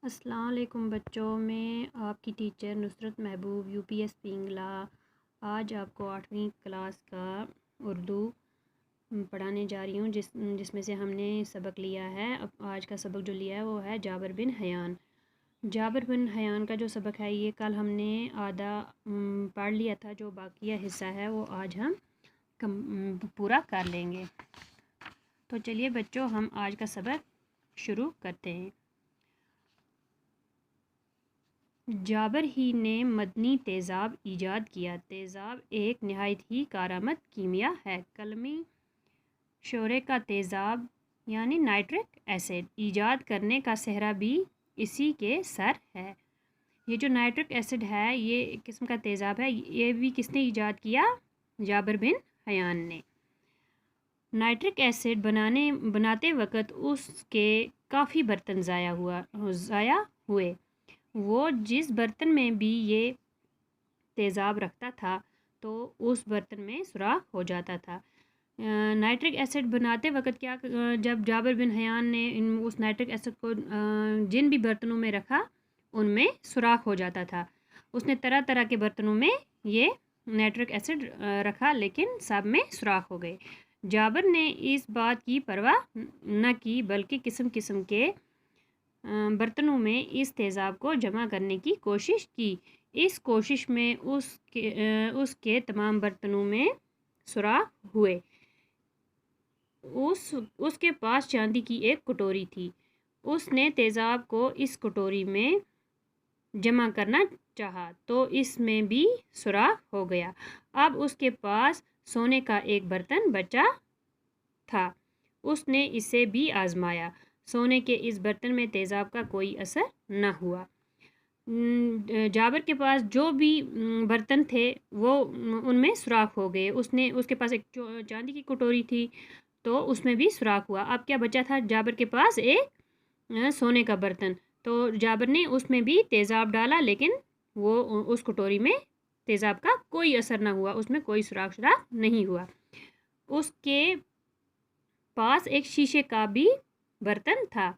السلام علیکم بچوں، میں آپ کی ٹیچر نصرت محبوب یو پی ایس پنگلا آج آپ کو 8ویں کلاس کا اردو پڑھانے جا رہی ہوں جس میں سے ہم نے سبق لیا ہے۔ اب آج کا سبق جو لیا ہے وہ ہے جابر بن حیان۔ جابر بن حیان کا جو سبق ہے یہ کل ہم نے آدھا پڑھ لیا تھا، جو باقی حصہ ہے وہ آج ہم پورا کر لیں گے۔ تو چلیے بچوں، ہم آج کا سبق شروع کرتے ہیں۔ جابر ہی نے مدنی تیزاب ایجاد کیا۔ تیزاب ایک نہایت ہی کارآمد کیمیا ہے۔ قلمی شورے کا تیزاب یعنی نائٹرک ایسڈ ایجاد کرنے کا سہرا بھی اسی کے سر ہے۔ یہ جو نائٹرک ایسڈ ہے یہ ایک قسم کا تیزاب ہے، یہ بھی کس نے ایجاد کیا؟ جابر بن حیان نے۔ نائٹرک ایسڈ بناتے وقت اس کے کافی برتن ضائع ہوئے۔ وہ جس برتن میں بھی یہ تیزاب رکھتا تھا تو اس برتن میں سوراخ ہو جاتا تھا۔ نائٹرک ایسڈ بناتے وقت جب جابر بن حیان نے اس نائٹرک ایسڈ کو جن بھی برتنوں میں رکھا ان میں سوراخ ہو جاتا تھا۔ اس نے طرح طرح کے برتنوں میں یہ نائٹرک ایسڈ رکھا لیکن سب میں سوراخ ہو گئے۔ جابر نے اس بات کی پرواہ نہ کی بلکہ قسم قسم کے برتنوں میں اس تیزاب کو جمع کرنے کی کوشش کی۔ اس کوشش میں اس کے تمام برتنوں میں سوراخ ہوئے۔ اس کے پاس چاندی کی ایک کٹوری تھی۔ اس نے تیزاب کو اس کٹوری میں جمع کرنا چاہا تو اس میں بھی سوراخ ہو گیا۔ اب اس کے پاس سونے کا ایک برتن بچا تھا۔ اس نے اسے بھی آزمایا۔ سونے کے اس برتن میں تیزاب کا کوئی اثر نہ ہوا۔ جابر کے پاس جو بھی برتن تھے وہ ان میں سوراخ ہو گئے۔ اس کے پاس ایک چاندی کی کٹوری تھی تو اس میں بھی سوراخ ہوا۔ اب کیا بچا تھا؟ جابر کے پاس ایک سونے کا برتن، تو جابر نے اس میں بھی تیزاب ڈالا لیکن وہ اس کٹوری میں تیزاب کا کوئی اثر نہ ہوا، اس میں کوئی سوراخ نہیں ہوا۔ اس کے پاس ایک شیشے کا بھی برتن تھا،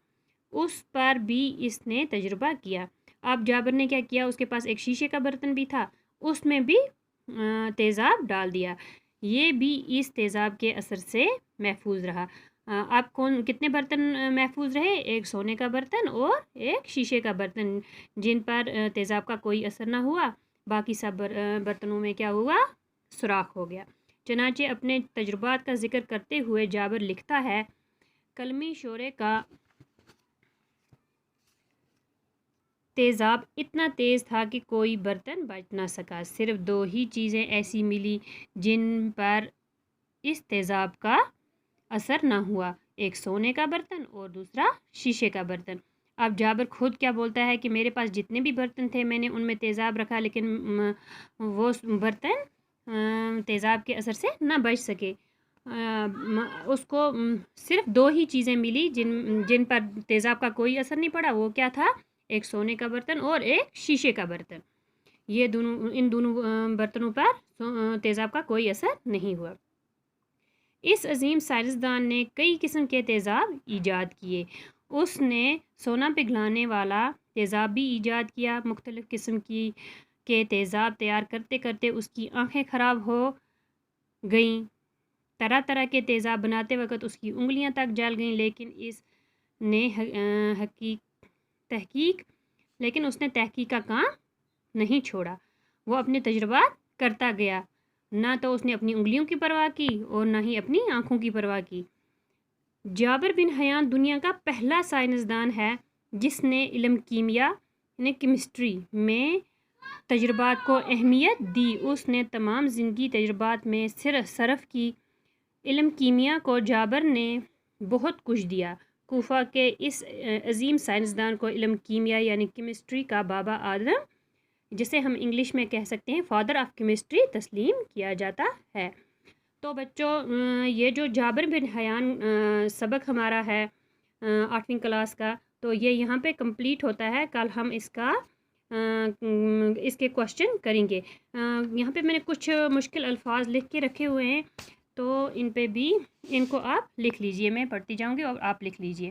اس پر بھی اس نے تجربہ کیا۔ اب جابر نے کیا کیا؟ اس کے پاس ایک شیشے کا برتن بھی تھا، اس میں بھی تیزاب ڈال دیا۔ یہ بھی اس تیزاب کے اثر سے محفوظ رہا۔ اب کتنے برتن محفوظ رہے؟ ایک سونے کا برتن اور ایک شیشے کا برتن جن پر تیزاب کا کوئی اثر نہ ہوا۔ باقی سب برتنوں میں کیا ہوا؟ سوراخ ہو گیا۔ چنانچہ اپنے تجربات کا ذکر کرتے ہوئے جابر لکھتا ہے، قلمی شورے کا تیزاب اتنا تیز تھا کہ کوئی برتن بچ نہ سکا۔ صرف دو ہی چیزیں ایسی ملی جن پر اس تیزاب کا اثر نہ ہوا، ایک سونے کا برتن اور دوسرا شیشے کا برتن۔ اب جابر خود کیا بولتا ہے کہ میرے پاس جتنے بھی برتن تھے میں نے ان میں تیزاب رکھا لیکن وہ برتن تیزاب کے اثر سے نہ بچ سکے۔ اس کو صرف دو ہی چیزیں ملی جن پر تیزاب کا کوئی اثر نہیں پڑا، وہ کیا تھا؟ ایک سونے کا برتن اور ایک شیشے کا برتن۔ ان دونوں برتنوں پر تیزاب کا کوئی اثر نہیں ہوا۔ اس عظیم سائنسدان نے کئی قسم کے تیزاب ایجاد کیے۔ اس نے سونا پگھلانے والا تیزاب بھی ایجاد کیا۔ مختلف قسم کے تیزاب تیار کرتے کرتے اس کی آنکھیں خراب ہو گئیں۔ طرح طرح کے تیزاب بناتے وقت اس کی انگلیاں تک جل گئیں لیکن اس نے تحقیق کا کام نہیں چھوڑا۔ وہ اپنے تجربات کرتا گیا، نہ تو اس نے اپنی انگلیوں کی پرواہ کی اور نہ ہی اپنی آنکھوں کی پرواہ کی۔ جابر بن حیان دنیا کا پہلا سائنسدان ہے جس نے علم کیمیا یعنی کیمسٹری میں تجربات کو اہمیت دی۔ اس نے تمام زندگی تجربات میں صرف کی۔ علم کیمیا کو جابر نے بہت کچھ دیا۔ کوفہ کے اس عظیم سائنسدان کو علم کیمیا یعنی کیمسٹری کا بابا آدم، جسے ہم انگلش میں کہہ سکتے ہیں فادر آف کیمسٹری، تسلیم کیا جاتا ہے۔ تو بچوں، یہ جو جابر بن حیان سبق ہمارا ہے 8ویں کلاس کا، تو یہ یہاں پہ کمپلیٹ ہوتا ہے۔ کل ہم اس کے کوشچن کریں گے۔ یہاں پہ میں نے کچھ مشکل الفاظ لکھ کے رکھے ہوئے ہیں تو ان کو آپ لکھ لیجئے، میں پڑھتی جاؤں گی اور آپ لکھ لیجئے۔